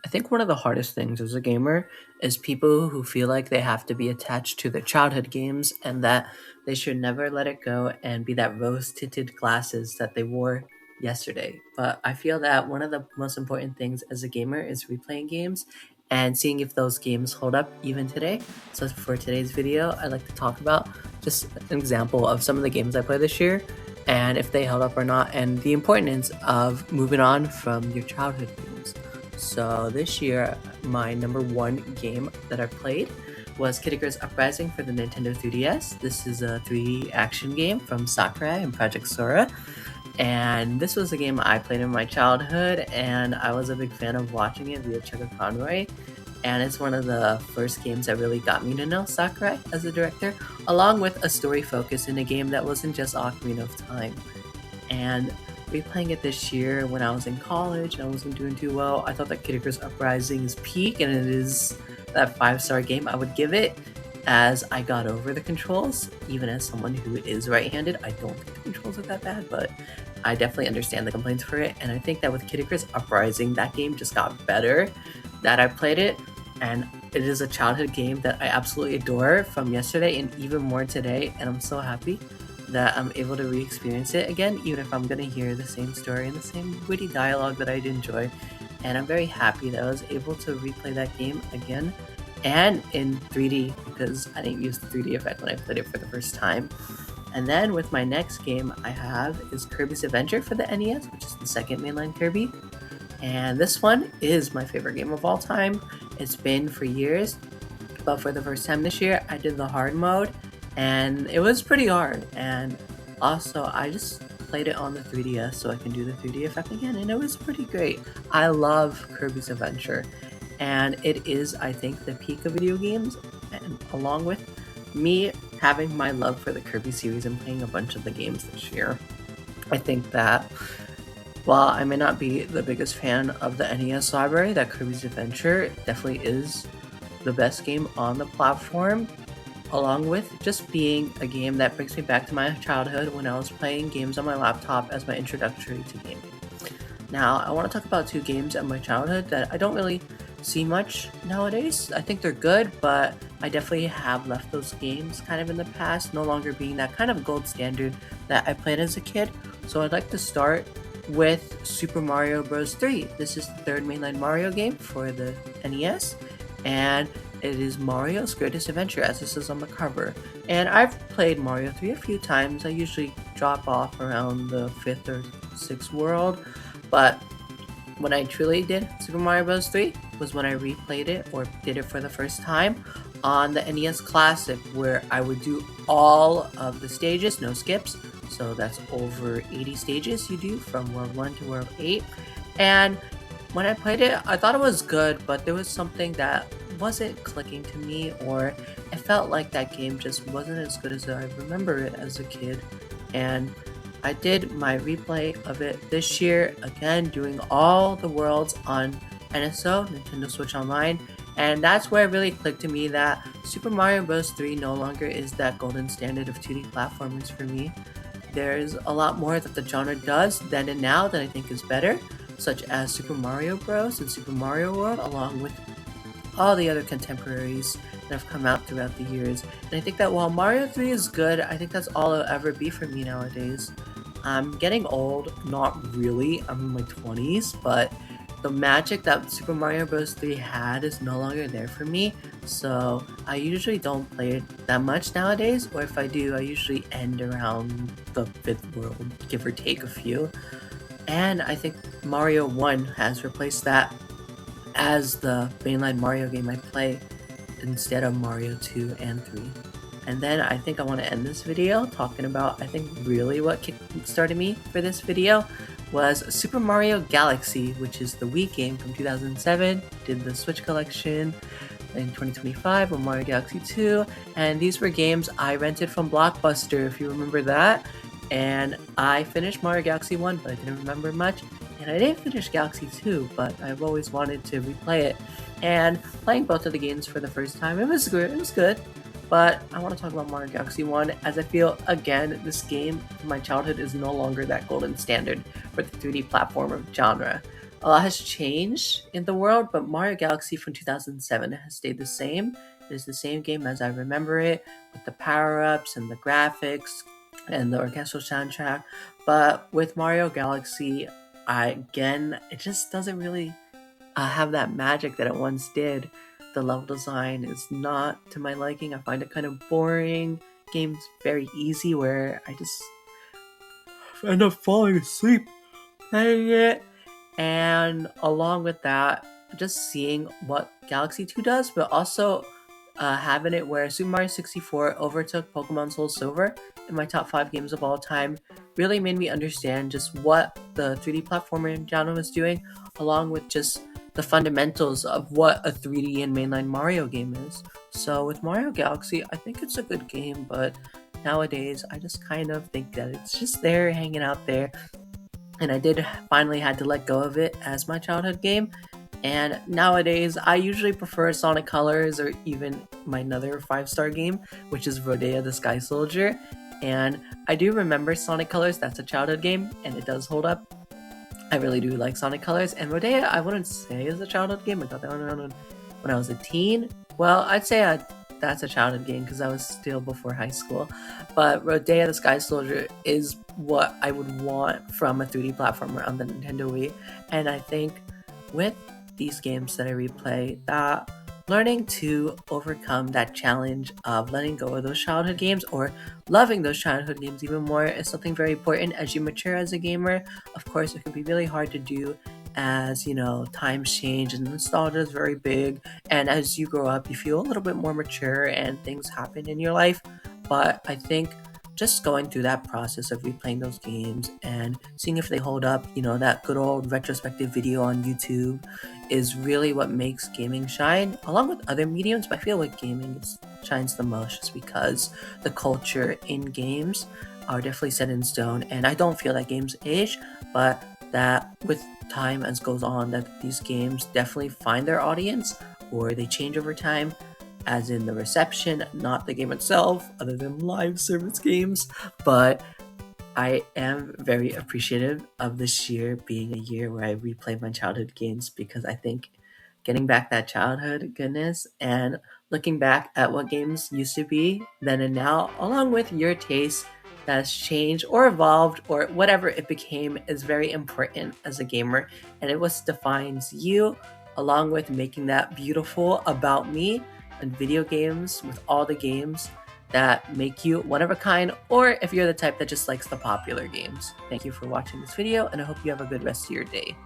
I think one of the hardest things as a gamer is people who feel like they have to be attached to their childhood games and that they should never let it go and be that rose tinted glasses that they wore yesterday. But I feel that one of the most important things as a gamer is replaying games and seeing if those games hold up even today. So for today's video, I'd like to talk about just an example of some of the games I played this year and if they held up or not, and the importance of moving on from your childhood games. So this year, my number one game that I played was Kid Icarus Uprising for the Nintendo 3DS. This is a 3D action game from Sakurai and Project Sora. And this was a game I played in my childhood, and I was a big fan of watching it via Checker Conroy. And it's one of the first games that really got me to know Sakurai as a director, along with a story focus in a game that wasn't just Ocarina of Time. And replaying it this year when I was in college and I wasn't doing too well, I thought that Kid Icarus Uprising is peak, and it is that 5-star game I would give it as I got over the controls. Even as someone who is right-handed, I don't think the controls are that bad, but I definitely understand the complaints for it. And I think that with Kid Icarus Uprising, that game just got better that I played it, and it is a childhood game that I absolutely adore from yesterday and even more today, and I'm so happy that I'm able to re-experience it again, even if I'm gonna hear the same story and the same witty dialogue that I'd enjoy. And I'm very happy that I was able to replay that game again and in 3D because I didn't use the 3D effect when I played it for the first time. And then with my next game I have is Kirby's Adventure for the NES, which is the second mainline Kirby. And this one is my favorite game of all time. It's been for years, but for the first time this year, I did the hard mode, and it was pretty hard. And also, I just played it on the 3DS so I can do the 3D effect again, and it was pretty great. I love Kirby's Adventure, and it is, I think, the peak of video games, and along with me having my love for the Kirby series and playing a bunch of the games this year. I think that while I may not be the biggest fan of the NES library, that Kirby's Adventure definitely is the best game on the platform, along with just being a game that brings me back to my childhood when I was playing games on my laptop as my introductory to gaming. Now, I want to talk about two games in my childhood that I don't really see much nowadays. I think they're good, but I definitely have left those games kind of in the past, no longer being that kind of gold standard that I played as a kid. So I'd like to start with Super Mario Bros. 3. This is the third mainline Mario game for the NES, and it is Mario's Greatest Adventure, as this is on the cover. And I've played Mario 3 a few times. I usually drop off around the 5th or 6th world, but when I truly did Super Mario Bros. 3 was when I replayed it or did it for the first time on the NES Classic, where I would do all of the stages, no skips. So that's over 80 stages you do from World 1 to World 8. And when I played it, I thought it was good, but there was something that wasn't clicking to me, or it felt like that game just wasn't as good as I remember it as a kid. And I did my replay of it this year, again, doing all the worlds on NSO, Nintendo Switch Online, and that's where it really clicked to me that Super Mario Bros. 3 no longer is that golden standard of 2D platformers for me. There's a lot more that the genre does then and now that I think is better, such as Super Mario Bros. And Super Mario World, along with all the other contemporaries that have come out throughout the years. And I think that while Mario 3 is good, I think that's all it'll ever be for me nowadays. I'm getting old, not really, I'm in my 20s, but the magic that Super Mario Bros. 3 had is no longer there for me, so I usually don't play it that much nowadays, or if I do, I usually end around the 5th world, give or take a few. And I think Mario 1 has replaced that as the mainline Mario game I play instead of Mario 2 and 3. And then I think I want to end this video talking about, I think really what kick-started me for this video was Super Mario Galaxy, which is the Wii game from 2007, did the Switch collection in 2025 with Mario Galaxy 2, and these were games I rented from Blockbuster, if you remember that. And I finished Mario Galaxy 1, but I didn't remember much, and I didn't finish Galaxy 2, but I've always wanted to replay it. And playing both of the games for the first time, it was good. But I want to talk about Mario Galaxy 1, as I feel, again, this game from my childhood is no longer that golden standard for the 3D platformer genre. A lot has changed in the world, but Mario Galaxy from 2007 has stayed the same. It is the same game as I remember it, with the power-ups and the graphics and the orchestral soundtrack. But with Mario Galaxy, it just doesn't really have that magic that it once did. The level design is not to my liking. I find it kind of boring. Game's very easy where I just end up falling asleep playing it. And along with that, just seeing what Galaxy 2 does, but also having it where Super Mario 64 overtook Pokemon Soul Silver in my top 5 games of all time really made me understand just what the 3D platformer genre was doing, along with just the fundamentals of what a 3D and mainline Mario game is. So with Mario Galaxy, I think it's a good game, but nowadays I just kind of think that it's just there hanging out there. And I did finally had to let go of it as my childhood game. And nowadays, I usually prefer Sonic Colors or even my another 5-star game, which is Rodea the Sky Soldier. And I do remember Sonic Colors, that's a childhood game, and it does hold up. I really do like Sonic Colors. And Rodea, I wouldn't say is a childhood game. I got that one around when I was a teen. Well, I'd say that's a childhood game because I was still before high school. But Rodea the Sky Soldier is what I would want from a 3D platformer on the Nintendo Wii. And I think with these games that I replay, that learning to overcome that challenge of letting go of those childhood games or loving those childhood games even more is something very important as you mature as a gamer. Of course, it can be really hard to do as times change and nostalgia is very big, and as you grow up you feel a little bit more mature and things happen in your life. But I think just going through that process of replaying those games and seeing if they hold up, that good old retrospective video on YouTube is really what makes gaming shine, along with other mediums. But I feel like gaming shines the most just because the culture in games are definitely set in stone. And I don't feel that games age, but that with time as goes on, that these games definitely find their audience or they change over time, as in the reception, not the game itself, other than live service games. But I am very appreciative of this year being a year where I replay my childhood games, because I think getting back that childhood goodness and looking back at what games used to be then and now, along with your taste that's changed or evolved or whatever it became, is very important as a gamer. And it what defines you, along with making that beautiful about me and video games with all the games that make you one of a kind, or if you're the type that just likes the popular games. Thank you for watching this video, and I hope you have a good rest of your day.